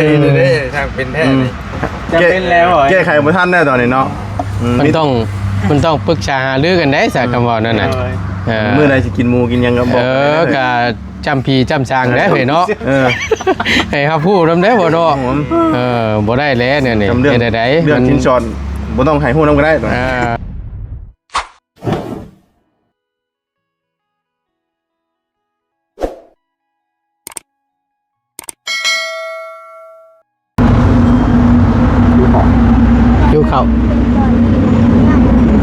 ด้ทางเป็นแท้นี่ จะเป็นแล้วเหรอแก้ไขบ่ทันแน่ตอนนี้เนาะมันต้องปรึกษาหารือกันได้สักคำว่านั่นน่ะมื้อใดสิกินหมูกินหยังก็บอกก็จำพีจำซางได้เพิ่นเนาะให้เฮาพูดนำได้บ่เนาะบ่ได้แล้วเนี่ยนี่เฮ็ดได้เรื่องชิ้นส่วนบ่ต้องให้ฮู้นำก็ได้อยู่เขา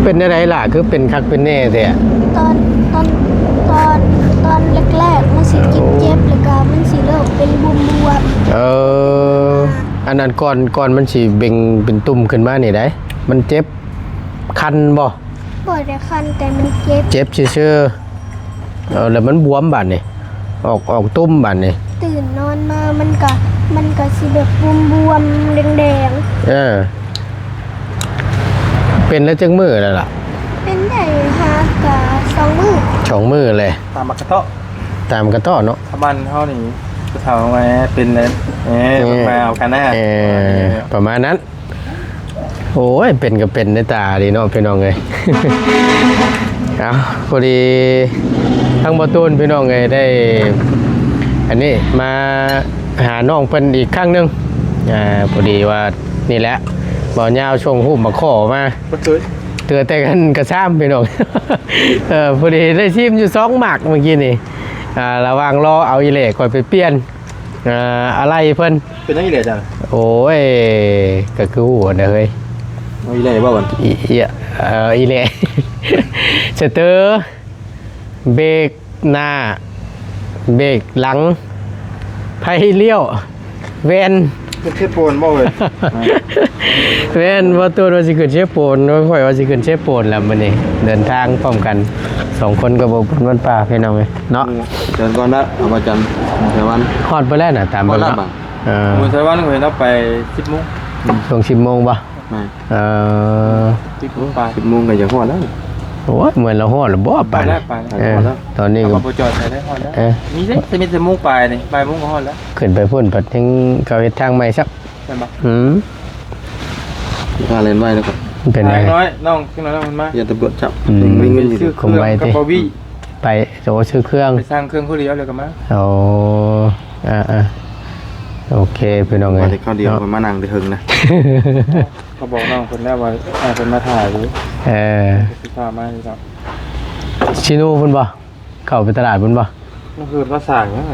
เป็นอะไรล่ะคือเป็นคักเป็นแน่แท้ตอนแรกๆมันสิเจ็บแล้วก็มันสิเริ่มเป็นบวมอันนั้นก่อนมันสิเบ่งเป็นตุ่มขึ้นมานี่ได้มันเจ็บคันบ่ได้คันแต่มันเจ็บซื่อแล้วมันบวมบัดนี่ออกตุ่มบัดนี่ตื่นนอนมามันก็สิแบบบวมแดงเป็นแล้วจังมือแล้วล่ะเป็นได้กับ2 มื้อเลยตามกระเทาะเนาะบ้านเฮานี่ผู้เฒ่ามาเป็นมาเอากันแน่ประมาณนั้นโอ้ยเป็นก็เป็นในตาดีเนาะพี่น้องเอ้ยเอาพอดีทั้งบ่ตูนพี่น้องเอ้ยได้อันนี้มาหาน้องเพิ่นอีกครั้งนึงพอดีว่านี่แหละบ่ยาวช่วงหูมาขอมาเตือแต่กันกระซ้ำพี่น้องพอดีได้ชิมอยู่2หมักเมื่อกี้นี่ระวังรอเอาอีเหล่ก่อนไปเปลี่ยนอะไรเพิ่นเป็นยังอีเหล่จังโอ้ยก็คือหัวเฮ้ยอีเหล่บ่ก่อนอีเหล่สเตอร์เบรกหน้าเบรกหลังไฟเลี้ยวเวนเป็นเชฟโปนบ่เลยเว้นว่าตัวว่าสิขึ้นเชฟโปนว่าข่อยว่าสิขึ้นเชฟโปนแล้วมื้อนี้เดินทางพร้อมกัน2คนก็บ่บุญวันป่าพี่น้องเอ้ยเนาะเดินก่อนนะเอามาจันไต้หวันฮอดไปแล้วน่ะตามเบิ่งเนาะไต้หวันเห็นเราไป 10:00 นช่วง 10:00 นบ่10:00 นก็จะฮอดแล้วโอ้ยเหมือนเราฮอดแล้วบ่ปานตอนนี้ก็บ่จอดได้ฮอดแล้วมีสิจะมีแต่มุ้งปลายนี่ปลายมุ้งก็ฮอดแล้วขึ้นไปพุ่นปัดถึงเขาเฮ็ดทางใหม่ซักใช่บ่พาเล่นไว้แล้วก็เป็นไงน้อยน้องขึ้นแล้วมันมาอย่าตำรวจจับมีเงินอยู่คงไว้ติไปโตซื้อเครื่องไปสร้างเครื่องผู้เดียวเลยก็มาโอเคพี่น้องเอ้ยเขาเดียวมานั่งได้หึงนะเขาบอกน้องคนแรกว่าเพิ่นมาถ่ายอยู่สิพามานี่ครับชิโน่เพิ่นบ่เข้าไปตลาดเพิ่นบ่มันคือว่าสร้างหยัง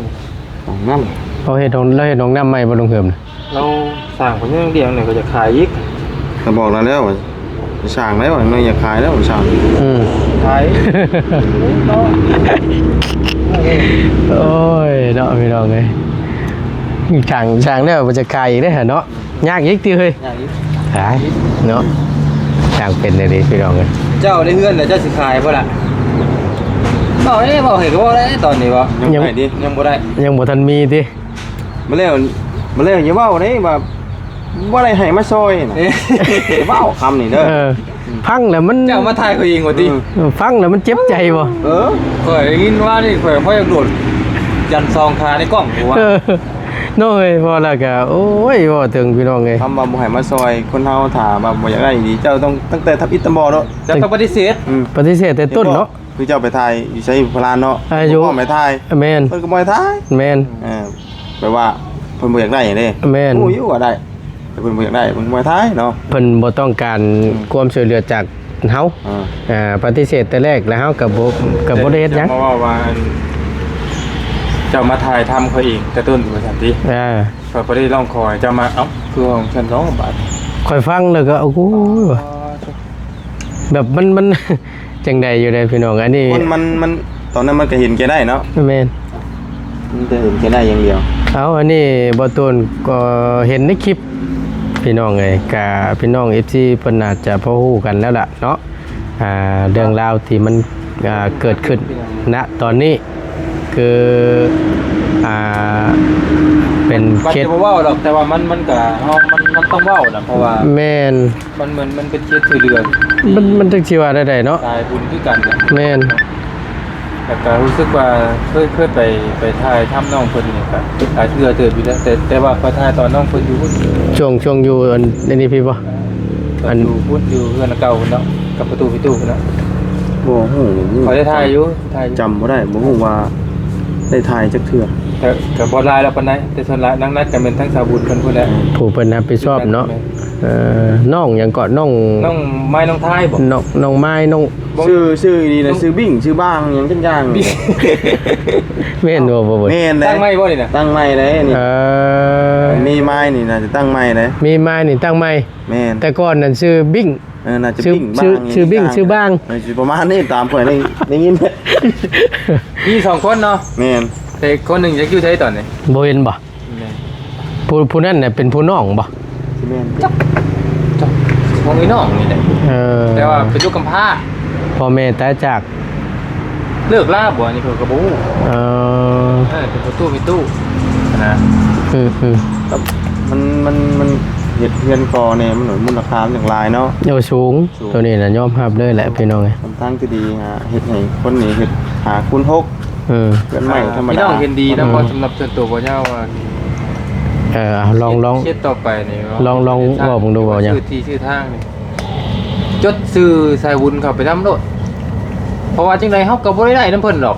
ของน้ำเขาเฮ็ดน้องน้ำใหม่บ่ลงเหิมเราสร้างคนเดียวเนี่ยก็จะขายอีกเราบอกแล้วว่าสร้างแล้วมันอยากขายแล้วสร้างขายโอ้ยเนาะพี่น้องเอ้ยช่างแล้วมันจะขายอีกได้เหรอเนาะยากอีกติเฮ้ยขายเนาะช่างเป็นได้ดิพี่น้องเอ้ยเจ้าได้เฮือนแล้วเจ้าสิขายบ่ล่ะบอกเห็นก็บ่ได้ตอนนี้บ่ยังบ่ได้ยังบ่ทันมีติมาแล้วอย่าเว้าเด้ว่าบ่ได้ให้มาซอยน่ะเว้าคำนี่เด้อฟังแล้วมันเจ้ามาถ่ายเขาเองว่าติฟังแล้วมันเจ็บใจบ่ข่อยได้ยินว่านี่ข่อยอยากโดดยันซองคาในกล้องกูว่าน้อยพอแล้วก็โอ้ยบ่ถึงพี่น้องเอ้ยคำว่าบ่ให้มาซอยคนเฮาถามว่าบ่อยากได้ดีเจ้าต้องตั้งแต่ทับอิตาบอเนาะเจ้าต้องปฏิเสธแต่ต้นเนาะคือเจ้าไปถ่ายอยู่ใช้พลานเนาะบ่ไม่ถ่ายแม่นเพิ่นก็บ่ให้ถ่ายแม่นแปลว่าเพิ่นบ่อยากได้หยังเด้แม่นรู้อยู่ว่าได้แต่เพิ่นบ่อยากได้เพิ่นบ่ให้ถ่ายเนาะเพิ่นบ่ต้องการความช่วยเหลือจากเฮาปฏิเสธแต่แรกแล้วเฮาก็บ่ได้เฮ็ดหยังเพราะว่าเจ้ามาถ่ายทำเขาเองแต่ต้นว่าซั่นติพอบ่ได้ร้องขอเจ้ามาเอ้าคือของฉัน2บาทค่อยฟังแล้วก็โอ้โหแบบมันจังใดอยู่ได้พี่น้องอันนี้มันตอนนั้นมันก็เห็นแกได้เนาะแม่นมันจะเห็นแกได้อย่างเดียวอันนี้บ่ตูนก็เห็นในคลิปพี่น้องไงกับพี่น้อง FC เพิ่นอาจจะพอฮู้กันแล้วล่ะเนาะเรื่องราวที่มันเกิดขึ้นณตอนนี้คือเป็นเคสบ่เว้าหรอกแต่ว่ามันก็มันต้องเว้าน่ะเพราะว่าแม่นมันเหมือนมันเป็นเคสช่วยเหลือมันจังสิว่าได้เนาะสายบุญคือกันแม่น แต่ก็รู้สึกว่าเคยไปถ่ายทำน้องเพิ่นนี่ครับถ่ายเทื่อเติบอยู่แล้วแต่ว่าพอถ่ายตอนน้องเพิ่นอยู่พุ่น ช่วงอยู่ในนี้พี่บ่ อันอยู่พุ่นอยู่เพื่อนเก่าพุ่นเนาะกับประตูพี่ตู้พุ่นเนาะ บ่ฮู้ เขาได้ถ่ายอยู่ถ่ายอยู่ จำบ่ได้บ่ฮู้ว่าได้ถ่ายจักเทื่อ แต่กับบอลลายแล้วปานใดแต่ส่วนหลายนักกันเป็นทั้งสาวบุญเพิ่นพุ่นแหละ ผู้เพิ่นรับผิดชอบเนาะน้องหยังก็น้อง น้องไม้น้องท้ายบ่ น้องไม้น้อง ชื่อดีนะชื่อบิ่งชื่อบ้างหยังจังอย่าง แม่นบ่บ่ แม่นเด้ ตั้งไม้บ่นี่น่ะ ตั้งใหม่เด้นี่ มี มีไม้นี่น่าจะตั้งใหม่เด้ มีไม้นี่ตั้งไม้ แม่น แต่ก่อนนั่นชื่อบิ้ง น่าจะ ชื่อ บิ่งบ้าง ชื่อบิ่งชื่อบ้าง ชื่อประมาณนี้ตามข่อยได้ยิน มี2คนเนาะ แม่น แต่คนหนึงจะอยู่ไสตอนนี้ บ่เห็นบ่ผู้นั้นน่ะเป็นผู้น้องบ่ สิแม่น ของอีน้องนี่แหละแต่ว่าเป็นลูกกำพร้า พ่อแม่ตายจาก เลิกลาบ่อันนี้เพิ่นก็บ่ฮู้ เอ่อ เป็นประตูพี่ตู้นะ คือ มันเฮ็ดเฮือนกอเนี่ยมันมูลค่ามันอย่างหลายเนาะ โยสูงตัวนี้น่ะยอมรับเลยแหละพี่น้องเอ้ย ทำทางที่ดีเฮ็ดให้คนนี้เฮ็ดหาคุณ6เพื่อนใหม่ธรรม พี่ ดา น้องเห็นดีนะเพราะสำหรับส่วนตัวบ่ยาวว่า ลอง เครียดต่อไปนี่ ลองบอกผมดูว่ายัง ชื่อที่ชื่อทางนี่จดชื่อสายบุญเข้าไปนำโลดเพราะว่าจังไดเฮาก็บ่ได้นำเพิ่นหรอก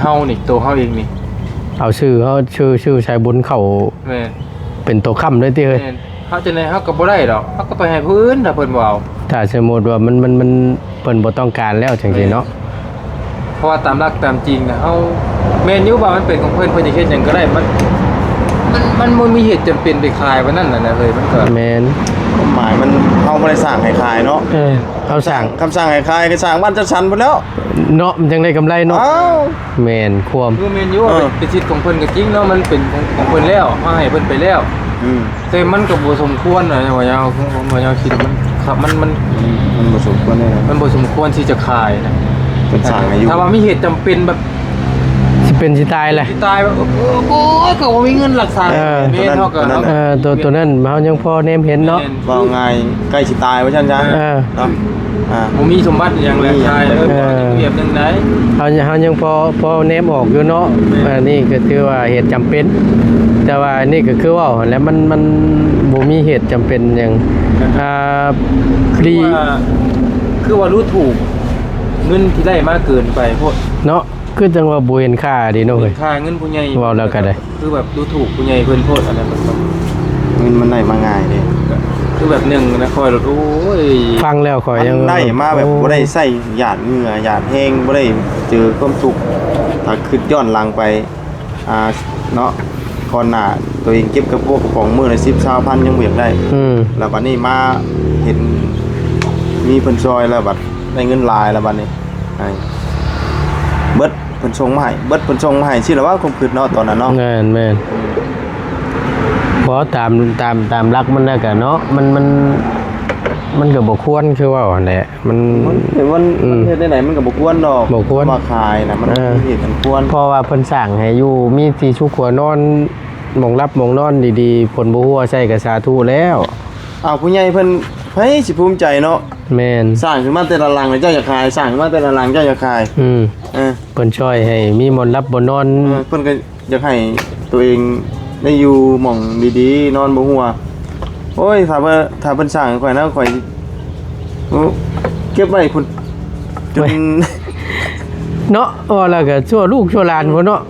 เฮานี่ตัวเฮาเองนี่ เอาชื่อชายบุญเข้า แม่น เป็นตัวค้ำเลยติเอ้ย แม่นเฮาจังไดเฮาก็บ่ได้ดอกเฮาก็ไปให้ผู้อื่นถ้าเพิ่นบ่เอา ถ้าสมมุติว่ามันเพิ่นบ่ต้องการแล้วจังซี่เนาะ เพราะว่าตามหลักตามจริงนะเฮาแม่นอยู่ว่ามันเป็นของเพิ่นจะเฮ็ดหยังก็ได้มันบ่มีเหตุจำเป็นไปขายว่านั่นน่ะนะเลยมันก็ แม่น ความหมายมันเฮาบ่ได้สร้างให้ขายเนาะ เขาสั่ง คำสั่งให้ขายก็สร้างบ้านจัดสรรหมดแล้ว เนาะมันจังได้กำไรเนาะ อ้าว แม่นความ คือแม่นอยู่ว่าเป็นสิทธิ์ของเพิ่นก็จริงเนาะมันเป็นของเพิ่นแล้วเฮาให้เพิ่นไปแล้ว แต่มันก็บ่สมควรนะว่ายาวคิดมันครับมันบ่สมควรแน่ มันบ่สมควรที่จะขายนะ เป็นสร้างให้อยู่ ถ้าว่ามีเหตุจำเป็นแบบ สิเป็นสิตายแหละ ที่ตายแบบโอ้ยก็บ่มีเงินรักษาแม่นเฮาก็ ตัวนั้นเฮายังพอแนมเห็นเนาะ ว่าไงใกล้สิตายว่าซั่นจ้ะเนาะบ่มีสมบัติอย่างแรงชายเปรียบนึงไหน เฮายังพอแนมออกอยู่เนาะอันนี้ก็ถือว่าเหตุจำเป็น แต่ว่านี่ก็คือว่าแล้วมันบ่มีเหตุจำเป็นหยังคือว่ารู้ถูกเงินที่ได้มาเกินไปโพด เนาะคือจังว่าบ่เห็นค่าดีเนาะเฮ้ย ค่าเงินผู้ใหญ่ ว้าวแล้วก็ได้ คือแบบรู้ถูกผู้ใหญ่เพิ่นโพดอะไรมัน เงินมันได้มาง่ายเด้ คือแบบหนึ่งนะคอยรถโอ้ย ฟังแล้วข่อยยัง ได้มาแบบบ่ได้ใส่หยาดเหงื่อหยาดแห้งบ่ได้เจอความสุขถ้าคิดย้อนหลังไปเนาะก่อนหน้าตัวเองเก็บกระโปรงกระป๋องมื้อละ10-20,000ยังบ่อยากได้แล้วบัดนี้มาเห็นมีเพิ่นซอยแล้วบัดได้เงินหลายแล้วบัดนี้เบิดเพิ่นส่งมาให้เบิดเพิ่นส่งมาให้สิแล้วว่าความคิดเนาะตอนนั้นเนาะ แม่นเพราะตามรักมันแล้วก็เนาะมันก็บ่ควรคือว่าแหละมัน เห็นว่าเฮ็ดได้ไหนมันก็บ่ควรดอกมาขายน่ะมันเฮ็ดมันควร เพราะว่าเพิ่นสร้างให้อยู่มีที่ชุกหัวนอนหม่องรับหม่องนอนดีๆผลบ่ฮู้ว่าใช้ก็สาธุแล้ว ผู้ใหญ่เพิ่นเฮ้ยสิภูมิใจเนาะ แม่น สร้างขึ้นมาแต่ละหลังเจ้าอยากขายสร้างขึ้นมาแต่ละหลังเจ้าอยากขายเพิ่นช่วยให้มีหมอนรับบ่นอน เพิ่นก็อยากให้ตัวเองได้อยู่หม่องดีๆนอนบ่หัวโอ้ยถ้าเพิ่นสร้างข่อยนะข่อยเก็บไว้พุ่นจน เนาะว่าแล้วก็ชั่วลูกชั่วหลานพุ่นเนาะ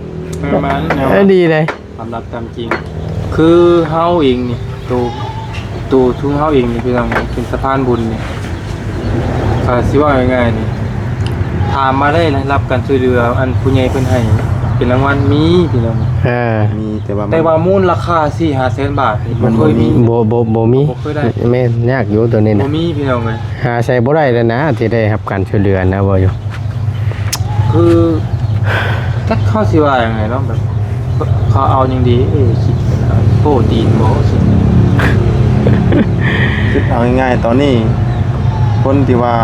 ประมาณนั้น ดีเลย ความรักตามจริง คือเฮาเองนี่ตัวทุ่งเฮาเองนี่พี่น้องเป็นสะพานบุญนี่สิว่าง่ายๆนี่ถามมาได้นะรับการช่วยเหลืออันผู้ใหญ่เพิ่นให้เป็นรางวัลมีพี่น้อง มีแต่ว่ามูลราคา 4-5 แสนบาทนี่มันเคยมี บ่มี บ่เคยได้ แม่นยากอยู่ตัวนี้ บ่ น่ะ มีพี่น้องเอ้ย หาใช้บ่ได้แล้วนะที่ได้รับการช่วยเหลือนะบ่อยู่ คือจักเขาสิว่ายังไงเนาะแบบเขาเอาอย่างดีคิดกันโปรตีนบ่คิด คือเอาง่ายๆตอนนี้คนที่ว่า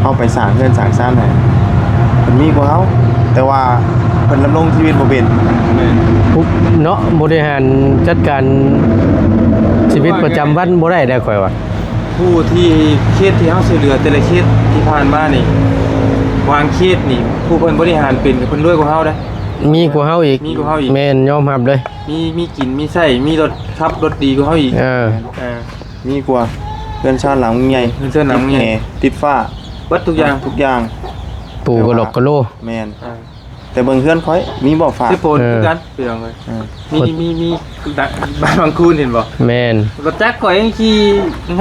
เฮาไปสร้างเรือนสร้างซ่านให้เพิ่นมีกว่าเฮาแต่ว่าเพิ่นดำรงชีวิตบ่เป็น ปุ๊บเนาะบริหารจัดการชีวิตประจำวันบ่ได้ได้ข่อยว่า ผู้ที่เคสที่เฮาช่วยเหลือแต่ละเคสที่ผ่านมานี่ วางเขตนี่ผู้เพิ่นบริหารเป็นเพิ่นรวยกว่าเฮาเด้อ มีกว่าเฮาอีก มีกว่าเฮาอีก แม่นยอมรับเลย มีกินมีใช้มีรถขับรถดีกว่าเฮาอีก เออ เออ มีกว่าเพื่อนชาติหลังใหญ่ เพื่อนชาติหลังใหญ่ ติดฟ้า เบิดทุกอย่าง ทุกอย่าง ปู่กะหลกกะโล แมนแต่เบิ่งเพื่อนค่อยมีบ่ฝาก ซื้อโปนทุกกันเปลี่ยนเลย เออ มีบ้านบางคูนเห็นบ่ แม่น รถจักรก่อยยังขี่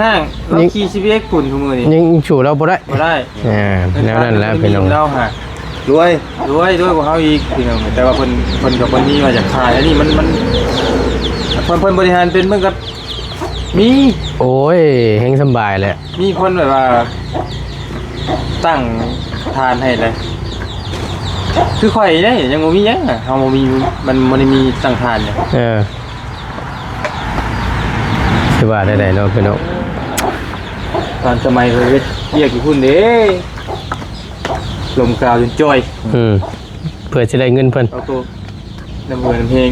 ห้างเราขี่ชีวิตปุ่นทุกมื้อนี่ ยังชูเราบ่ได้ บ่ได้ อ่าแล้วนั่นแหละพี่น้อง เราหาร วย ด้วยกว่าเฮาอีกพี่น้องแต่ว่าเพิ่นกับเพิ่นมีมาจากขายอันนี้มันเพิ่นบริหารเป็นเพิ่นก็มี โอ้ยแฮงสำบายแหละ มีคนแบบว่าตั้งทานให้เลยคือข่อยได้ยังบ่มีหยังอ่ะเฮาบ่มีมันได้มีตั้งทานเนี่ย เออสิว่าได้เนาะพี่น้อง ตอนสมัยเคยเรียกอยู่พุ่นเด้ลมกาวจนจ้อย เพื่อสิได้เงินเพิ่น เอาตัวน้ำเงินน้ำเพลง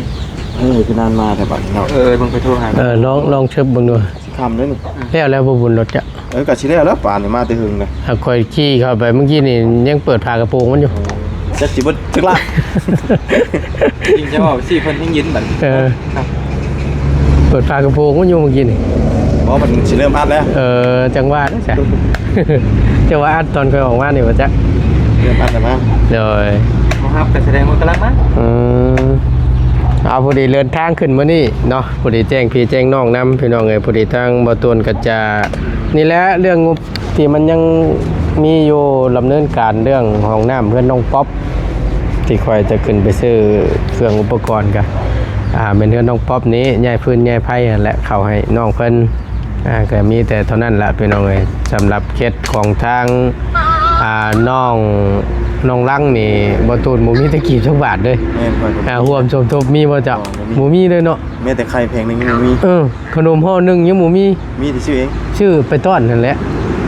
คือนานมาแต่บัดนี้เนาะ เบิ่งไปโทรหา ลองเชิบเบิ่งดู สิคำเด้อนี่ แล้วบ่บุญรถจ้ะ ก็สิได้แล้วป่านนี่มาแต่หึงนะ หากค่อยขี่เข้าไปเมื่อกี้นี่ยังเปิดผ้ากระโปรงมันอยู่ จักสิบ่จักละ จริงจะบอกสิเพิ่นยังยินบัด เปิดผ้ากระโปรงมันอยู่เมื่อกี้นี่ บ่มันสิเริ่มอัดแล้ว จังหวะนะจ๊ะ จังหวะอัดตอนค่อยออกมานี่ว่าจ๊ะ เริ่มอัดแล้วมั้ง โดย บ่ครับก็แสดงว่ากำลังมา เอาพอดีเดินทางขึ้นมานี่เนาะพอดีแจ้งพี่แจ้งน้องนำพี่น้องเอ้ยพอดีทางบ่ตูนก็จะนี่แหละเรื่องงบที่มันยังมีอยู่ดำเนินการเรื่องห้องน้ำเพื่อนน้องป๊อปที่คอยจะขึ้นไปซื้อเครื่องอุปกรณ์กันเป็นเพื่อนน้องป๊อปนี้ย้ายพื้นย้ายไผ่นั่นแหละเข้าให้น้องเพิ่นก็มีแต่เท่านั้นละพี่น้องเอ้ยสำหรับเคสของทางน้องลังนี่บ่ตูนบ่มีตะกี้สักบาทเลย แม่นค่อยก็ ห่วมสมทบมีบ่จ๊ะหมูมีเลยเนาะ แม้แต่ไข่แพงนึงยังมี ขนมห่อหนึงยังหมูมี มีที่ชื่อเอง ชื่อไปต้อนนั่นแหละ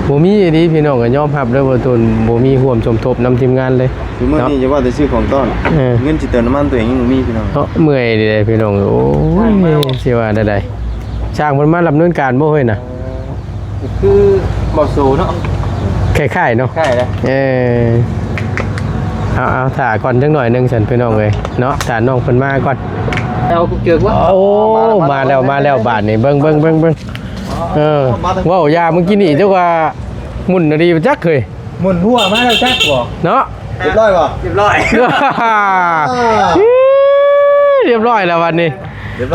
หมูมีอีดีพี่น้องก็ยอมรับเลยว่าตนหมูมีห่วมสมทบนำทีมงานเลย คือเมื่อนี้จะว่าแต่ชื่อของต้อน เออ เงินสิเติมน้ำมันตัวเองยังบ่มีพี่น้อง เนาะเมื่อยดีเลยพี่น้องโอ้ยสิว่าได้ๆช่างมันมาดำเนินการบ่เฮ้ยน่ะ คือบ่โซเนาะ คล้ายๆเนาะ ใช่แล้ว เอาถ่าก่อนจังหน่อยหนึงฉันพี่น้องเอ้ยเนาะถ่าน้องเพิ่นมาก่อน เอาเกือกว่า โอ้มาแล้วบาดนี่เบิ่งว้าวยาเมื่อกี้นี่เจ้าว่ามุ่นน่ะดีจักเคย หมุนหัวมาแล้วจักบ่ เนาะ เรียบร้อยป่ะ เรียบร้อย เรียบร้อยแล้ววันนี้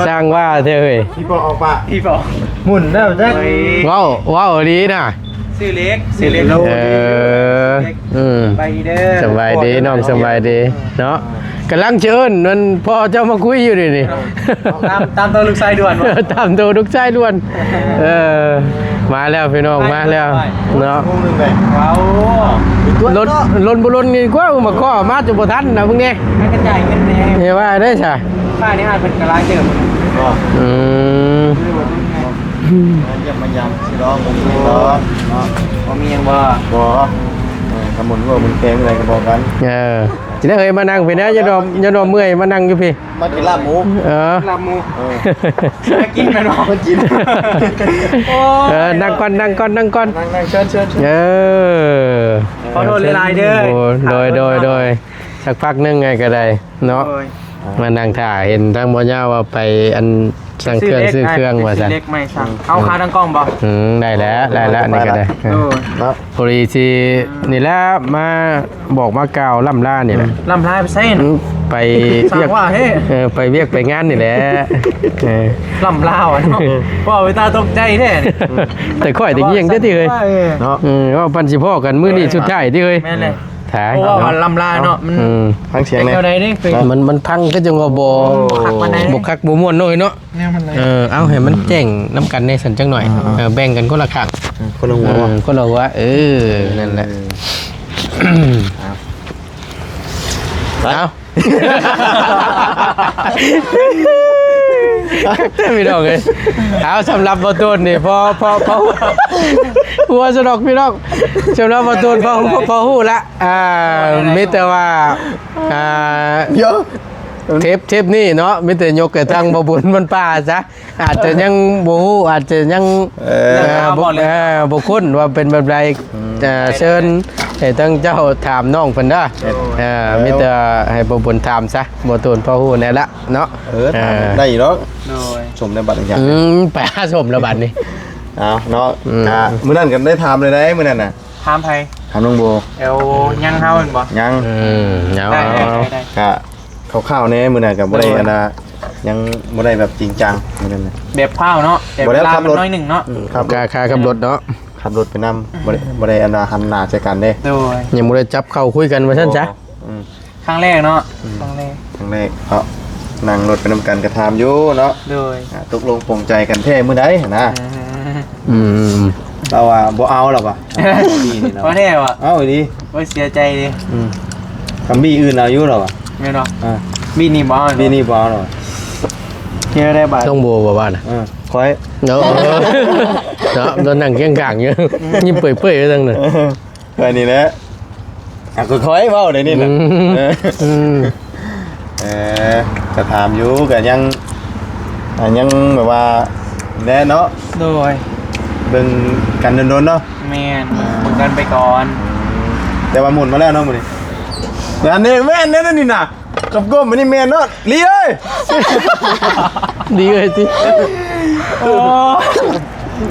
สร้างว่าเธอเฮ้ย พี่ปอออกปะ พี่บอกหมุนแล้วจัก ว้าวดีนะ ซื้อเล็กไปเด้อ สบายดีน้องสบายดีเนาะกำลังเชิญมันพอเจ้ามาคุยอยู่นี่ ตามตัวลูกชายด่วนวะ ตามตัวลูกชายล้วนมาแล้วพี่น้องมาแล้วเนาะ โมงหนึงเลย ว้าว รถบุรนนี่กว่ามาข้อมาจุบทันนะพวกนี้ ให้กระจายเงินแน่ เห็นว่าได้ใช่ ป้านี่อาจเป็นกระไรเดิม ก็ อืม เยี่ยมมายามสิร้องผมสิร้องเนาะ ว่ามียังบ่ บ่ขมุนว่ามึงแพงอะไรก็บอกกัน จะได้เคยมานั่งพี่นะอย่าดอมเมื่อยมานั่งอยู่พี่ มากินลาบหมู ลามู เออ กินไปเนาะ มากิน นั่งก่อนนั่งเชิญขอโทษหลายๆเด้อ โดยสักพักนึงไงก็ได้เนาะมานั่งถ่ายเห็นทั้งบ่ย่าว่าไปอันสั่งเครื่องซื้อเครื่องว่าซั่น เล็กไม่สั่งเอาคาทั้งกล้องบ่ ได้แล้วนี่ก็ได้ เนาะ พอดีสินี่แหละมาบอกมากล่าวล่ำล่านี่แหละ ลำลายไปเส้น ไป สั่งว่าเฮ้ ไปเวียกไปงานนี่แหละ ลำลาวอ่ะเนาะว่าไปตาตกใจแท้ แต่ค่อยตะเกียงเด้อที่เอ้ย เนาะ ว่าปันสิพ่อกันมื้อนี้สุดท้ายที่เอ้ย แม่นเลย ถ่าย เพราะว่าวันลำลาเนาะมัน ฟังเสียง เป็น เลย แนวใดนี่คือ มันพังก็จังว่าบ่ คักปานใด บ่คักบ่ม่วนน้อยเนาะ เนี่ยมันเลย เอาให้มันแจ้งนํกันในสันจังหน่อยแบ่งกันคนละข้าง คนละหัวว่ะ คนละว่านั่นแหละเอาพี่น้องเลยเอาสำหรับประตูนี่พอหัวสนอกพี่น้องสำหรับประตูพอหู้ละมิแต่ว่าเดี๋ยว เทปนี่เนาะมิแต่ยกแต่ทางบ่บุญมันป่าซะอาจจะยังบ่ฮู้อาจจะยังบ่คุ้นว่าเป็นแบบใดเชิญ ให้ทั้งเจ้าถามน้องเพิ่นเด้อมีแต่ให้บ่บุญถามซะบ่ตูนพอฮู้แน่ละเนาะ ถามได้อยู่เนาะ โดย ชมในบัตรอย่าง ไปหาชมแล้วบัดนี้ เอาเนาะมื้อนั้นกันได้ถามเลยได้มื้อนั้นน่ะ ถามไผ ถามน้องโบ เอวยังเฮาแม่นบ่ ยัง เอา ได้ กะคร่าวๆแน่มื้อนั้นก็บ่ได้อันน่ะยังบ่ได้แบบจริงจังมื้อนั้นน่ะ แบบพาวเนาะแต่ บ่ เว ได้ ลา ขับ มัน รถ น้อยหนึงเนาะ ครับ ค่าขับรถเนาะ ขับรถไปนำบ่ได้อันน่ะหันหน้าใส่กันเด้ โดย ยังบ่ได้จับเข้าคุยกันว่าซั่นจ้ะ ครั้งแรกเนาะครั้งแรก ครั้งแรกนั่งรถไปนำกันกระทำอยู่เนาะ โดย ตกลงปลงใจกันแท้มื้อใดนะ อืม เราว่าบ่เอาหรอกว่ะนี่นี่เนาะ ว่าแท้ว่ะ เอาอีดี ว่าเสียใจดิ คำบี้อื่นเอาอยู่หรอวะ แม่นเนาะ อ่า บีนี่บ่ บี้นี่บ่เอาหรอก เฮ็ดได้บาด ต้องโบบ่ว่าน่ะ คอย เนาะเนาะโดนนั่งเคียงข้างอยู่ยิ้มเปื่อยๆอยู่จังนั้น คอยนี่แหละคอยเว้าได้นี่น่ะ ก็ถามอยู่ก็ยังแบบว่าแน่เนาะ โดย เบิ่งกันโดนๆเนาะ แม่นเบิ่งกันไปก่อน แต่ว่าหมุนมาแล้วเนาะมื้อนี้อันนี้แม่นแน่นี่น่ะกับก้มมันนี่แม่นเนาะลีเอ้ย ดีเลยสิ โอ้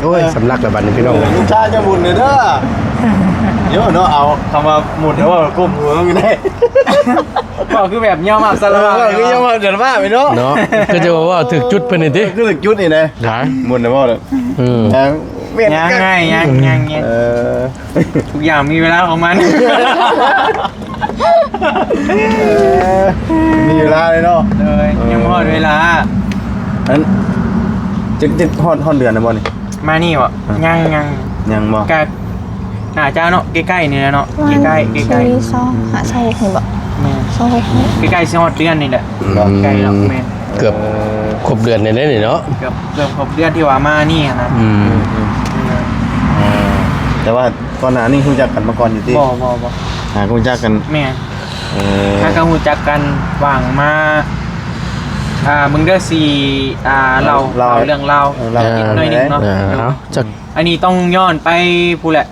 โอ้ยสำลักแล้วบัดนี้พี่น้อง ลูกชายจะหมุนเด้อเดี๋ยวเนาะเอาคำว่าหมุนเดี๋ยวว่าก้มหัวไม่ได้ ก็คือแบบย่อมอับสารพัด คือยังมาเดี๋ยวว่าไปเนาะ เนาะก็จะว่าถึกจุดเพิ่นนี่ติ คือสึกจุดนี่นะ ได้ หมุนนะบ่เลย เวียน ยังไงยังเงี้ยทุกอย่างมีเวลาของมัน มีเวลาเลยเนาะ เลยยังพอดเวลา นั้นจะฮอดเดือนนะบ่นี่ มานี่วะยัง ยังบ่ กะอาจจะเนาะใกล้ๆนี่แหละเนาะใกล้ๆ ใช่ ใกล้ ซองหาซองหกบ่ ๆแม่ ซองหก ใกล้ๆสิฮอดเดือนนี่แหละใกล้แล้วแม่ เกือบครบเดือนนี่เนาะ เกือบครบเดือนที่ว่ามานี่นะ แต่ว่าก่อนหน้านี้รู้จักกันมาก่อนอยู่ที่ บ่ รู้จักกัน แม่ถ้าก็ฮู้จักกันว่างมามึงเด้อสิเราเรื่องเรานิดหน่อยนึงเนาะ เอาจัก อันนี้ต้องย้อนไปผู้แหละ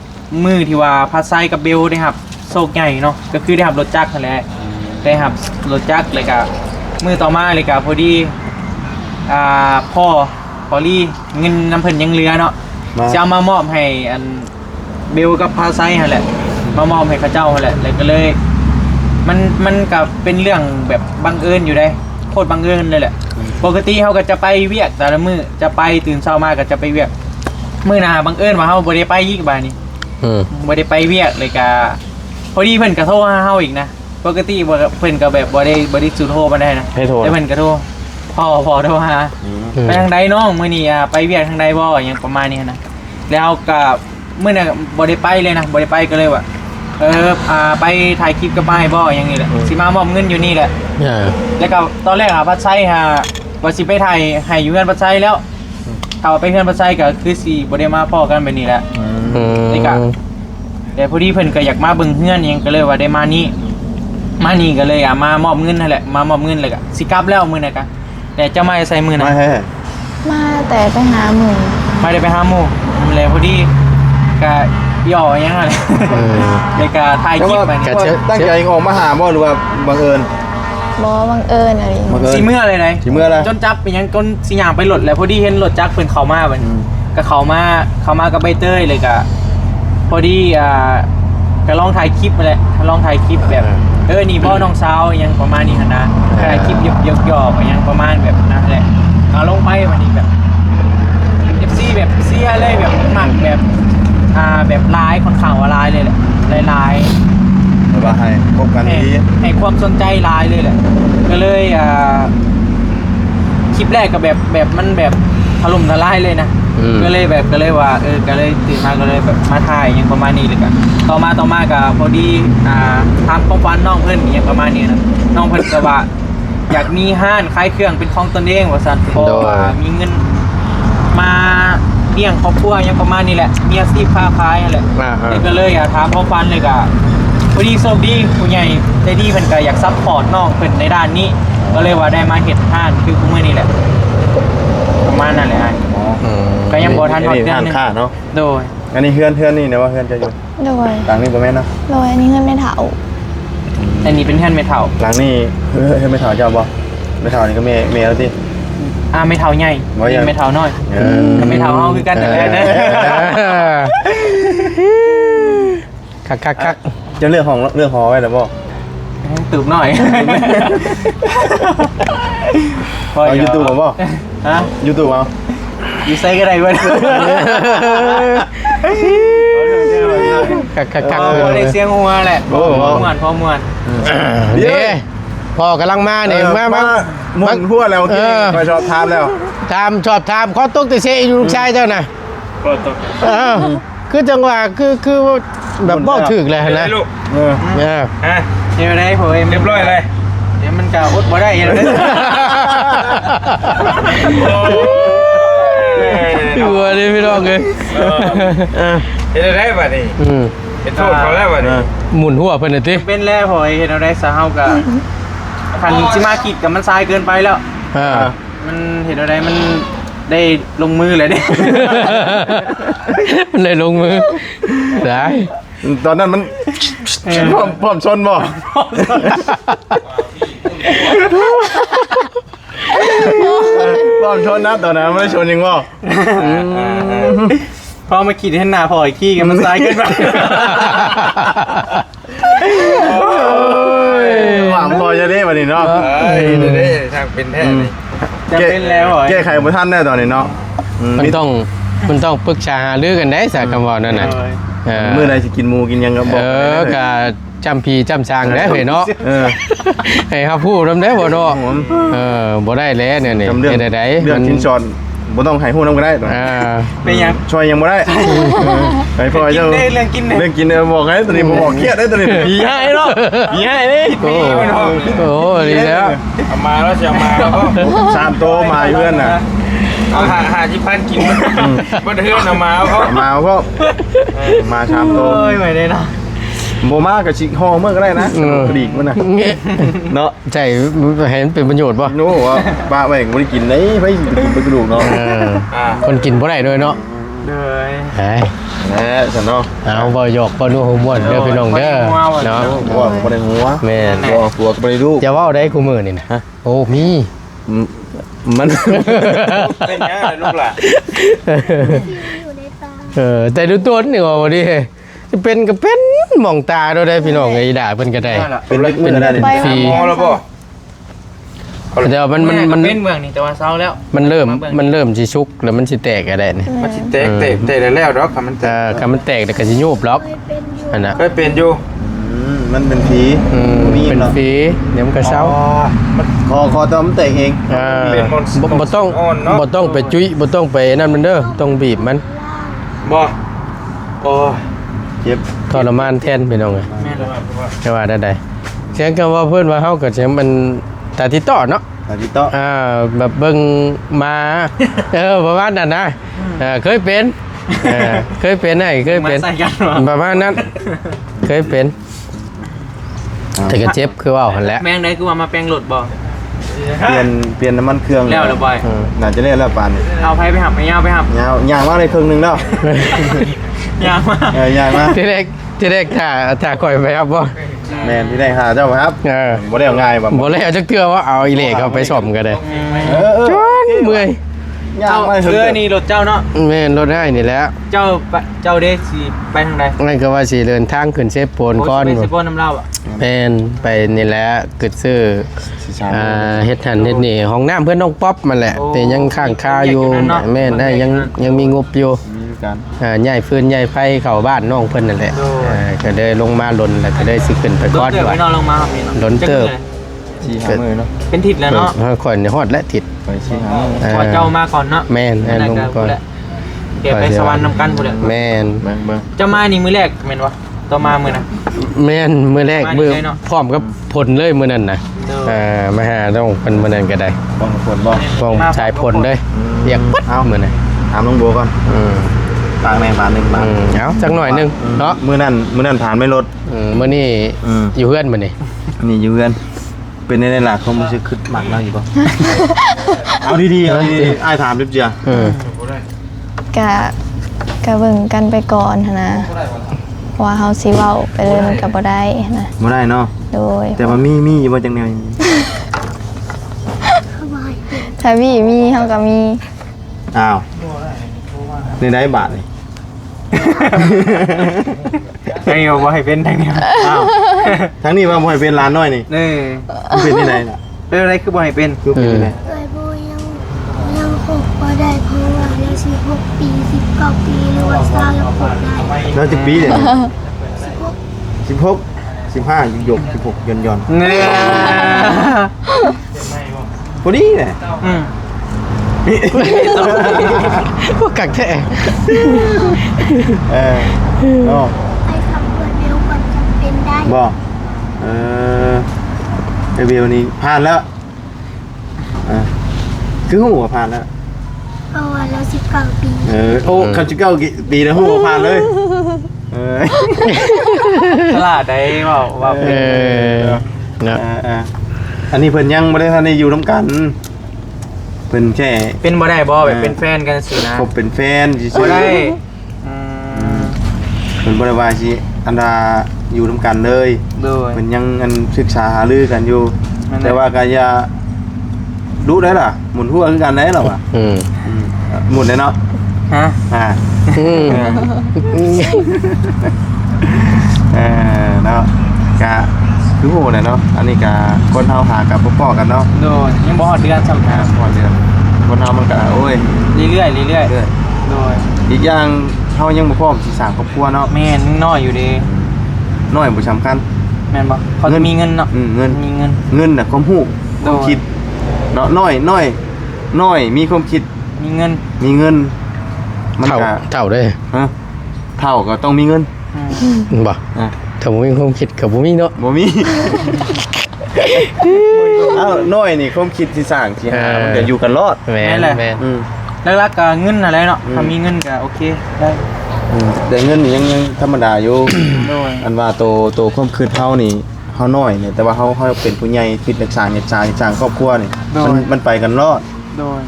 มือที่ว่าพัดไซกับเบลได้ครับโศกใหญ่เนาะก็คือได้ครับรถจักรนั่นแหละได้ครับรถจักรเลยกับมือต่อมาเลยกับพอดีพ่อพอลี่เงินน้ำเพิ่นยังเหลือเนาะจะเอามามอบให้อันเบลกับพัดไซหั่นแหละมามอบให้เขาเจ้าหั่นแหละเลยก็เลยมันกับเป็นเรื่องแบบบังเอิญอยู่ได้โคตรบังเอิญเลยแหละปกติเขาก็จะไปเวียกแต่ละมือจะไปตื่นเช้ามาก็จะไปเวียกมื้อหน้าบังเอิญว่าเฮาบ่ได้ไปอีกบาดนี้บ่ได้ไปเวียกเลยก็พอดีเพิ่นก็โทรหาเฮาอีกนะปกติบ่เพิ่นก็แบบบ่ได้สุดโทรมาได้นะแต่เพิ่นก็โทรพ่อโทรหาไปทางใดน้องมื้อนี้ไปเวียกทางใดบ่หยังประมาณนี้นะแล้วก็มื้อนั้นบ่ได้ไปเลยนะบ่ได้ไปก็เลยว่าไปถ่ายคลิปกับป้ายบ่อย่างนี้แหละสิมามอบเงินอยู่นี่แหละแล้วก็ตอนแรกพัดไซว่าสิไปถ่ายให้อยู่เฮือนพัดไซแล้วถ้าว่าไปเฮือนพัดไซก็คือสิบ่ได้มาพ้อกันแบบนี้แหละนี่ก็แต่พอดีเพิ่นก็อยากมาเบิ่งเฮือนหยังก็เลยว่าได้มานี่ก็เลยมามอบเงินนั่นแหละมามอบเงินเลยก็สิกลับแล้วมื้อนั้นก็แต่จะมาใส่มื้อนั้น มาแฮ่ มาแต่ไปหาหมู่ ไม่ได้ไปหาหมู่แล้วพอดีก็ย่อหยังอะไรเลยก็ถ่ายคลิปไปนี่ ตั้งใจออกมาหาบ่หรือว่าบังเอิญ บ่บังเอิญอะไร สิเมื่ออะไรไหน สิเมื่ออะไร จนจับเป็นหยังก้นสิย่างไปรถแล้วพอดีเห็นรถจักรเพิ่นเข้ามาบัดก็เข้ามากับใบเตยเลยก็พอดีก็ลองถ่ายคลิปมาแหละลองถ่ายคลิปแบบนี่บ่น้องสาวหยังประมาณนี้หั่นนะถ่ายคลิปหยอกๆหยังประมาณแบบนั้นแหละเอาลงไปวันนี้แบบ FC แบบเสียเลยแบบหมักแบบแบบลายค่อนข้างว่าลายเลยแหละลาย แต่ว่าให้พบกันดี ให้ความสนใจลายเลยแหละก็เลยคลิปแรกก็แบบมันแบบถล่มทลายเลยนะก็เลยว่าก็เลยตื่นมาก็เลยแบบมาถ่ายอย่างประมาณนี้เลยกันต่อมากับพอดีทำความฝันน้องเพื่อนอย่างประมาณนี้นะน้องเพื่อนก็ว่าอยากมีห้านขายเครื่องเป็นของตนเองว่าสันเพราะว่ามีเงินมาเลี้ยงครอบครัวอย่างประมาณนี้แหละมีอาชีพค้าขายนั่นแหละก็เลยถามความฝันเลยกับพอดีโชคดีผู้ใหญ่ใจดีเพิ่นก็อยากซัพพอร์ตน้องเพิ่นในด้านนี้ก็เลยว่าได้มาเฮ็ดห้านคือมื้อนี้แหละประมาณนั้นแหละก็ยังบ่ทันฮอดเดือนนึง ค่าเนาะ โดย อันนี้เฮือนนี่นะว่าเฮือนจะอยู่ โดย หลังนี้บ่แม่นเนาะ โดยอันนี้เงินไม่เถา อันนี้เป็นแท่นเมทัล หลังนี้เฮือนไม่เฒ่าเจ้าบ่ไม่เฒ่านี่ก็แม่แล้วติ เมทัลใหญ่ บ่ใหญ่ เมทัลน้อย เออ กับเมทัลเฮาคือกันแต่แรกนะ คัก จะเรื่องหอไว้แล้วบ่ ตืบหน่อย เอา YouTube บ่ ฮะ YouTube เอา อยู่ไซก็ได้เว้ย คัก โอ้ได้เสียงหัวแหละพอมวน เด้พ่อกำลังมาเนี่ยมา หมุนหัวแล้วกินไปชอบทานแล้ว ชอบถามขอตกแต่เชอยู่ลูกชายเจ้าน่ะ ก็ตก คือจังหวะคือแบบบ่ถึกเลยนะ ลูก เออ ฮะเดี๋ยวได้ผมเรียบร้อยเลยเดี๋ยวมันจะอดบ่ได้ยังไง ตัวนี้พี่น้องเลย เฮ็ดได้บัดนี้เฮ็ดโทษเขาแล้วบัดนี้ หมุนหัวเพิ่นน่ะติ เป็นแล้วผมเห็นอะไรสาวกับคันชิมากิดกับมันทรายเกินไปแล้ว มันเห็นอะไรมันได้ลงมือเลยเด้ มันเลยลงมือได้ ตอนนั้นมันพร้อมชนบ่พร้อมชนนะตอนนั้นไม่ได้ชนยังบ่ พอมาขีดเห็นหน้าพออีกขี้กันมันทรายเกินไป หวังพอจะได้บัดนี้เนาะ เด้ทางเป็นแท้นี่ จะเป็นแล้วเหรอ แก้ไขบ่ทันแน่ตอนนี้เนาะ มันต้องปรึกษาหารือกันได้สักคำว่านั่นน่ะ มื้อใดสิกินหมูกินหยังก็บอก ก็จำพีจำชางได้เห็นเนาะ ให้ครับพูดนำได้บ่เนาะบ่ได้แล้วเนี่ยนี่ จำเรื่อง เป็นได้ เรื่องชิ้นช้อนบ่ต้องให้ฮู้นำก็ได้ตัว เป็นยัง ช่วยยังบ่ได้ไปพ่อเจ้า เรื่องกิน เรื่องกินบอกให้ตัวนี้บ่บอกเครียดได้ตัวนี้ผีให้เนาะผีให้เด้ โอ้ดีแล้ว เอามาแล้วสิเอามาแล้วก็ 3โตมาอยู่เพื่อนน่ะ เอาหาที่พันกินบ่ได้เฮือนเอามาเอาเขา มาก็มา3โต โอ้ยไม่ได้นะ บ่มาก็สิห่อมื้อก็ได้นะกระดิกมันน่ะเนาะ ใจเห็นเป็นประโยชน์ป่ะ โน้ว่าป้าแม่งบ่ได้กินเลยไปกินไปกระดูกเนาะ คนกินบ่ได้ด้วยเนาะ เลย ไอ้ แหมซั่นเนาะ เอาบ่หยอกบ่นัวหัวม่วนเด้อพี่น้องเด้อเนาะ ว่าบ่ได้หัว แม่น บ่กลัวก็บ่ได้ดู จะเว้าได้คู่มื้อนี่นะโอ้มี มัน เป็นหยังล่ะลูกหล่ะ อยู่ในตา แต่ดูตัวนี่ว่าบ่ดีจะเป็นก็เป็นหม่องตาโดได้พี่น้องไอ้ด่าเพิ่นก็ได้ เป็นมือได้ดิ ฟรี หมอแล้วบ่ แต่ว่ามัน เป็นเมืองนี่แต่ว่าเศร้าแล้ว มันเริ่มสิชุกแล้วมันสิแตกก็ได้นี่ มันสิแตกแล้วดอกค่ะมันแตก ถ้ามันแตกแล้วก็สิยุบล็อก เคยเป็นอยู่ อันน่ะ เคยเป็นอยู่ มันเป็นผี เป็นฟรีเดี๋ยวมันก็เศร้า มัน คอตอมเตะเอง เป็นมนต์ บ่ต้อง อ่อนเนาะ บ่ต้องไปจุ้ยบ่ต้องไปนั่นมันเด้อต้องบีบมัน บ่โอ้ย เจ็บ ทรมานแทนพี่น้องเอ้ย แม่น แต่ว่าได้เสียงก็ว่าเพิ่นว่าเฮาก็เสียงมันตาที่ต่อเนาะ อาทิตย์ต่อ แบบเบิ่งมาประมาณนั้นนะเคยเป็นเคยเป็นเคยเป็น ใส่กันหรอ ประมาณนั้นเคยเป็นแต่ก็เจ็บคือว่าหั่นแหละ แมงได้คือว่ามาแปลงหลดบ่ เปลี่ยนน้ำมันเครื่อง แล้วเหรอบ่อย น่าจะได้แล้วปานนี้ เอาไปหับไม่ยาวไปหับ ยางมากเลยครึ่งนึงแล้ว ยาวมาก ยางมาก ที่แรกถ้าข่อยไปครับบ่ แมนที่ได้หาเจ้าครับบ่ได้เอาง่ายบ่ บ่เลยเอาจักเทื่อว่าเอาอีเหล็กเข้าไปซ่อมก็ได้จนเมื่อย ยางมาก เรือนี่รถเจ้าเนาะ แม่นรถได้นี่แหล้ว เจ้าเดสิไปทางใด นั่นก็ว่าสิเดินทางขึ้นเซฟโปนก่อน ไปสิบ่น้ำเล่าอ่ะ แม่นไปนี่แหละกึดซื้อเฮ็ดหันเฮ็ดนี่ห้องน้ำเพื่อนน้องป๊อปมันแหละแต่ยังข้างคาอยู่แม่นได้ยังมีงบอยู่ มีกัน ย้ายฟืนย้ายไฟเข้าบ้านน้องเพิ่นนั่นแหละก็เลยลงมาลนแล้วก็เลยสิขึ้นไปก่อน เดี๋ยว ว่า ไปนอนลงมาครับพี่ ล้นเติบ ชี้หามือเนาะ เป็นทิศแล้วเนาะ ข่อยนี่ฮอดและทิศ ไปชี้หามือ พอเจ้ามาก่อนเนาะ แม่นลงก่อน เดี๋ยวไปสวรรค์นำกันพุ่นแหละ แม่น เบิ่ง เจ้ามานี่มื้อแรกแม่นบ่ต่อมามื้อน่ะ แม่นมื้อแรกมื้อ มานี่เลยเนาะ พร้อมกับผลเลยมื้อนั้นน่ะมาหาน้องเพิ่นมื้อนั้นก็ได้ บ้องฝนบ้อง พร้อมชายผลเลยเรียกปึ๊ดมื้อนั้น ถามน้องบัวก่อนปากแม่บาท1บาท เอาจักหน่อยนึงเนาะ มื้อนั้นผ่านไม่ลด มื้อนี้อยู่เพื่อนมื้อนี้ นี่อยู่เพื่อนเป็นในหลักเขามันจะขึ้นหมักเราอยู่ป่ะ เอาดีๆเอาดีๆอ้ายถามดิบเจีย กะ ก็เบิ่งกันไปก่อนหั้นนะว่าเฮาสิเว้าไปเลยมันก็บ่ได้หั้นนะ บ่ได้เนาะ โดย แต่ว่ามีอยู่บ่จังแนว ถ้ามีเฮาก็มี อ้าวในได้บาทนี่ ทางนี้บ่ให้เป็นทางนี้ อ้าวทั้งนี้ว่าบ่ให้เป็นร้านน้อยนี่ นี่ มันเป็นที่ไหนน่ะ เป็นอะไรคือบ่ให้เป็น คือเป็นที่ไหน เอ้ยโบยังหกก็ได้เพราะว่าเรา16 ปี19 ปีหรือว่า20แล้วหกได้ แล้วจะปีเดี๋ยว16 15หยก16ย่อน เนี่ย ๆพอดีแหละ อืม พวกกักแท้ เนาะ ให้ขับเรือเร็วกว่าจำเป็นได้ บ่ไอเบลนี่ผ่านแล้วคือหูว่าผ่านแล้ว เพราะว่าเรา19 ปี โอ้คำชิเก้าปีแล้วหูว่าผ่านเลย ตลาดได้ว่า เออเนาะ อันนี้เพิ่นยังไม่ได้ทันได้อยู่น้ำกันเพิ่นแค่ เป็นบ่ได้บ่แบบเป็นแฟนกันสินะ คบเป็นแฟนสิ บ่ได้ เพิ่นบ่ได้ว่าสิอันดาอยู่น้ำกันเลย โดย เพิ่นยังอันศึกษาหารือกันอยู่ นั่นแหละ แต่ว่าก็อย่าดูได้ล่ะหมุนหัวคือกันได้หรอวะหมุนได้เนาะ ฮะ เนาะกะคือโหน่ะเนาะอันนี้กะคนเฮาหากับพ่อๆกันเนาะ โดยยังบ่ฮอดเดือนซ้ำ พอเดือนคนเฮามันก็โอ้ย เรื่อยๆเรื่อย เรื่อย ๆโดย อีกอย่างเฮายังบ่พร้อมสิสร้างครอบครัวเนาะ แม่นยังน้อยอยู่ดี น้อยบ่สำคัญ แม่นบ่เขาจะมีเงินเนาะ เงิน มีเงิน เงินน่ะความรู้ความ โดย คิดเนาะน้อยมีความคิด มีเงิน มีเงินมัน เท่า ก็ เท่าเด้ ฮะเท่าก็ต้องมีเงิน บ่ อ่ะ ถ้าบ่มีความคิดก็บ่มีเนาะ บ่มี เอ้าน้อยนี่ความคิดที่สร้างที่หามันก็อยู่กันรอด แม่นแม่น อืม หลักๆก็เงินอะไรเนาะ อืม ถ้ามีเงินก็โอเคได้ แต่เงินนี่ยังธรรมดาอยู่ โดย อันว่าโตความคิดเฮานี่เฮาน้อยเนี่ยแต่ว่าเฮาเป็นผู้ใหญ่คิดจะสร้างครอบครัวนี่มันไปกันรอด โดย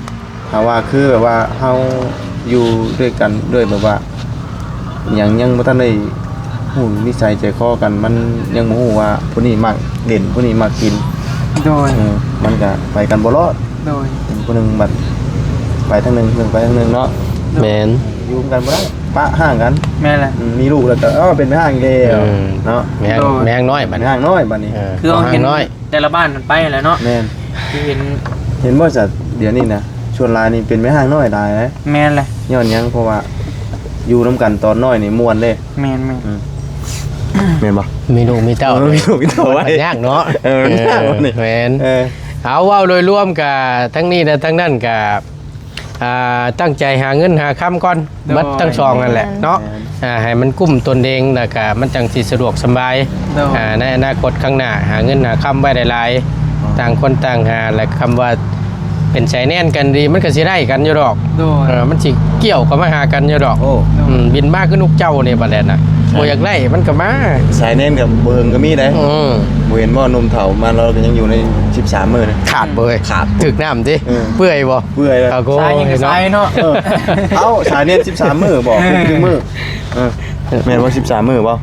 ถ้าว่าคือแบบว่าเฮาอยู่ด้วยกันด้วยแบบว่ายังบ่ทันได้ฮู้นิสัยใจคอกันมันยังบ่ฮู้ว่าผู้นี้มักเล่นผู้นี้มักกิน โดย มันก็ไปกันบ่รอด โดย ผู้หนึงบัดไปทางหนึงไปทางหนึงเนาะ แม่น อยู่กันบ่ได้ปะห่างกัน แม่นแหละ มีลูกแล้วก็เป็นแม่ห่างอีกแล้วเนาะ แม่ง โดย แม่งน้อยบั เป็ ด น นี้ ห่างน้อยบัดนี้ คือเราเห็น น้อย แต่ละบ้านมันไปแหล้วเนาะ แม่น คือเห็น เห็นบ่จัดเดี๋ยวนี้นะชวนลายนี่เป็นแม่ห่างน้อยได้เลย แม่นแหละ ย้อนหยังเพราะว่าอยู่นํกันตอนน้อยนี่ม่วนเด้ แม่นแม่น แม่นบ่ มีลูกมีเต้า มีลูกมีเต้าไว้ มันยากเนาะ มันยากวะนี่ แม่น เออ เอาเว้าโดยรวมกับทั้งนี้และทั้งนั้นกับตั้งใจหาเงินหาค้ำก่อนบัดทั้งสองนั่นแหละเนาะให้มันกุ้มตนเองแล้วก็มันจังสิสะดวกสบายในอนาคตข้างหน้าหาเงินหาค้ำไว้ได้หลายต่างคนต่างหาและคำว่าเป็นใจแน่นกันดีมันก็สิได้กันอยู่ดอก โดย มันสิเกี่ยวก็มาหากันอยู่ดอก โอ้ บินมากขึ้นลูกเจ้าเนี่ยบัดแลน่ะบ่อยากได้มันก็มา สายเน้นกับเบิงก็มีได้บ่เห็นบ่หนุ่มเฒ่ามาเราก็ยังอยู่ใน13มื้อนะ ขาดเบย ขาด ถึกน้ำดิ เออ เปื่อยบ่ เปื่อยแล้ว เอาก็ สายยัง เนาะ สายเนาะ เอ้าสายเน้น13มื้อบ่ครึ่งมื้อแม่นว่า13มื้อบ่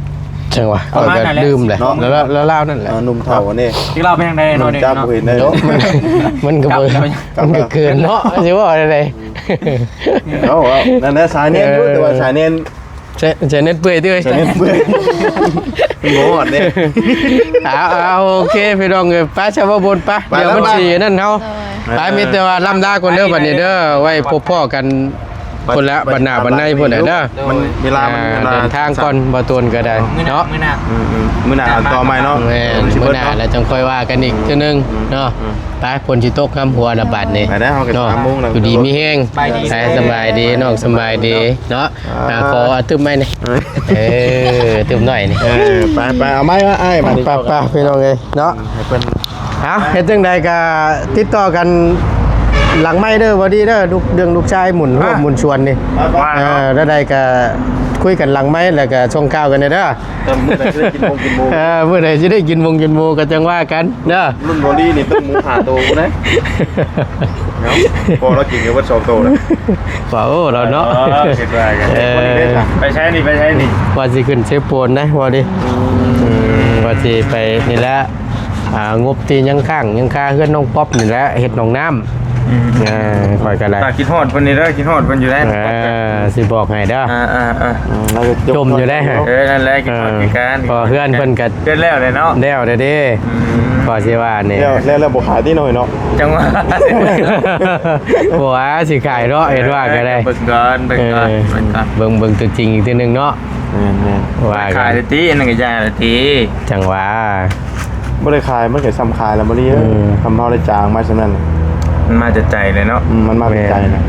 จังหวะเอาก็ลืมแหละ เนาะ แล้วเล่านั่นแหละ หนุ่มเฒ่านี่ ที่เราเป็นยังไง หนุ่ เนาะ ม เด็ก จ้า เนาะ บ่เห็นได้ มันก็เบยมันก็เกินเนาะสิว่าอะไร เอานั่นแหละสายเน้นอยู่แต่ว่าสายเน้น จะเน็ตเปื่อยด้วย สายเน้นเปื่อยมันบ่ฮอดเด้ เอาโอเคพี่น้องเอ้ยป้าชาวบนป้า ไป เดี๋ยว แล้ว มัน ไป สินั่นเฮาป้ามีแต่ว่าล่ำลาคนเด้อบัดนี้เด้อไว้พบพ่อกันคนละบัดหน้าบัดในพุ่นน่ะเด้อ มันเวลามันเวลา เดินทางก่อนบ่ตวนก็ได้ มื้อหน้า เนาะ มื้อหน้า มื้อหน้าเอาต่อใหม่เนาะ แม่นมื้อหน้าแล้วจังค่อยว่ากันอีกเทื่อนึงเนาะไปฝนสิตกค่ำหัวละบาดนี่ ไปได้เฮาก็ เนาะ 3โมงแล้ว อยู่ดีมีแฮงสบายดีน้องสบายดีเนาะขอตึมไหมนี่ตึมหน่อยนี่ ไปเอาไม้ว่าอ้ายมาดิ ป้าพี่น้องเอ้ยเนาะ ให้เพิ่น เอาเฮ็ดจังใดก็ติดต่อกัน หลังไม้เด้อบ่ดีเด้อลูกเรื่องลูกชายหมุนหัวหมุนชวนนี่ ว่า แล้วใดก็คุยกันหลังไม้แล้วก็ส่งข่าวกันเด้อ แต่มื้อใดจะได้กินกินหมู เมื่อใดสิได้กินหมูก็จังว่ากันเด้อ รุ่นบอดี้นี่ต้องหมูหาโตกูนะเนาะพอเรากินกันว่า2โตแล้ว ว่าโอ้เราเนาะ เห็นว่ากัน ไปใช้นี่ ว่าสิขึ้นเชฟโปนนะว่าดิว่าสิไปนี่แหละงบที่ยังข้างยังค่าเฮือนน้องป๊อปนี่แหละเฮ็ดหนองน้ำคอยกันได้ ตาคิดฮอดเพิ่นนี่เด้อคิดฮอดเพิ่นอยู่ได้ สิบอกให้เด้อ เราจะ จมอยู่ได้ฮะ นั่นแหละคิดฮอดคือกัน พอเพื่อนเพิ่นก็ เกินแล้วเลยเนาะ แล้วเด้พอสิว่านี่ แล้วบ่ขายที่หน่อยเนาะ จังหวะ บ่ว่าสิขายเนาะเห็นว่าก็ได้ เบิ่งก่อนเบิ่งก่อนเบิ่งก่อน เบิ่งตัวจริงอีกทีนึงเนาะ แม่น ว่ากั ขาย น เลยตีอันนั้นก็ยาเลยตี จังหว่า ๆบ่ได้ขายมันก็ซ้ำขายแล้วบ่ได้ทำเฮาได้จางมาซั่นนั้น มันมาจะใจเลยเนาะ มันมาเป็นใจนะ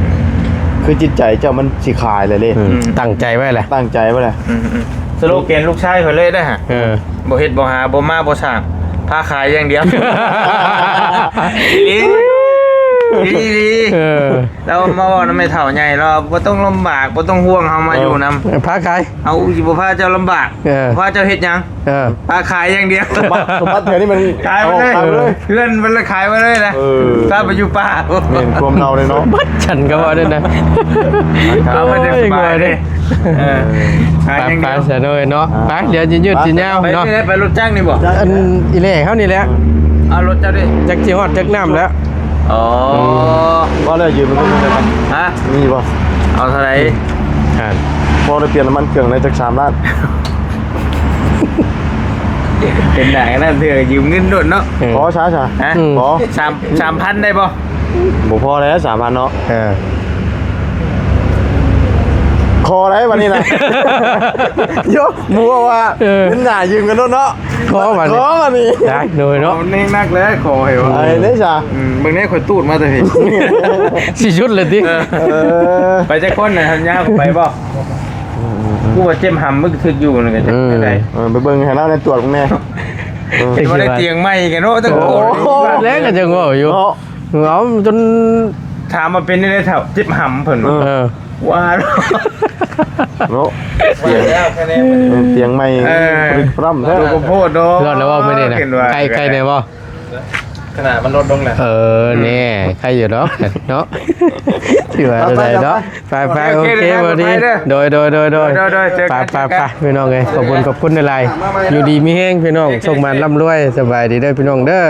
คือจิตใจเจ้ามันสิขายเลยเด้ ตั้งใจไว้แหละ ตั้งใจไว้เลย สโลแกนลูกชายเพิ่นเลยได้ฮะบ่เฮ็ดบ่หาบ่มาบ่สร้างพาขายอย่างเดียวดีเรามาบอกนำไม่เฒ่าใหญ่เราบ่ต้องลำบากบ่ต้องห่วงเฮามาอยู่นำ พาขาย เอาสิบ่พาเจ้าลำบากพาเจ้าเฮ็ดหยังพาขายอย่างเดียว สมบัติแถวนี้มัน ขายไปเลยเพื่อนมันเลยขายไปเลยนะถ้าไปอยู่ป่า เห็นความเราเลยเนาะ บัดฉันก็ว่าด้วยนะ เอาไปจะสบายเลยขาย ไป อย่าง ไป เดียว เสียหน่อยเนาะไปเดี๋ยวจะยืดสิยาว ไป เนาะ ที่ไหนไปรถจ้างนี่บ่ อันอีเล่เขานี่แหละ เอารถเจ้าดิ จักสิฮอดจักน้ำแล้ว อ๋อ ว่าเลยยืมมันก็มีนะครับ ฮะ มีป่ะ เอาเท่าไหร่ พอได้เปลี่ยนน้ำมันเครื่องในจาก3 ล้าน เป็นไหนนั่นเถื่อยืมเงินโดดเนาะ ขอช้า ฮะ ขอ 3,000ได้บ่ บ่พอแล้ว3,000เนาะคออะไรวันนี้นะโยมัวว่าเป็นหน้ายืมกันเนาะ ขอมา ขอวันนี้ ได้หน่อยเนาะ เอานี่นักเลยขอเหรอ ไอ้เนี่ยจ้ะ เบิ่งนี้ข่อยตูดมาแต่พี่ สิชุดเลยติ ไปจักคนน่ะทันยาวไปบ่กูว่าเจ็มหำมึกถึกอยู่นั่นก็จะได้ ไปเบิ่งให้เราในตรวจพวกนี้ เห็นว่าได้เตียงใหม่กันเนาะตั้งโอ้ แล้วก็จะงออยู่เอาจน ถามมาเป็นได้แถวจิบหำเพิ่นว่า เนาะเตียงไม่ปร่ำแท้ ดูกระโพดเนาะ รอดแล้วว่าไม่ได้นะใครเนี่ยบ่ ขนาดมันลดลงแหละ นี่ใครอยู่เนาะเนาะถือว่าอะไรเนาะไปโอเควันนี้โดยไปพี่น้องไงขอบคุณในไลน์อยู่ดีมีแห้งพี่น้องส่งมาร่ำรวยสบายดีเด้อพี่น้องเด้อ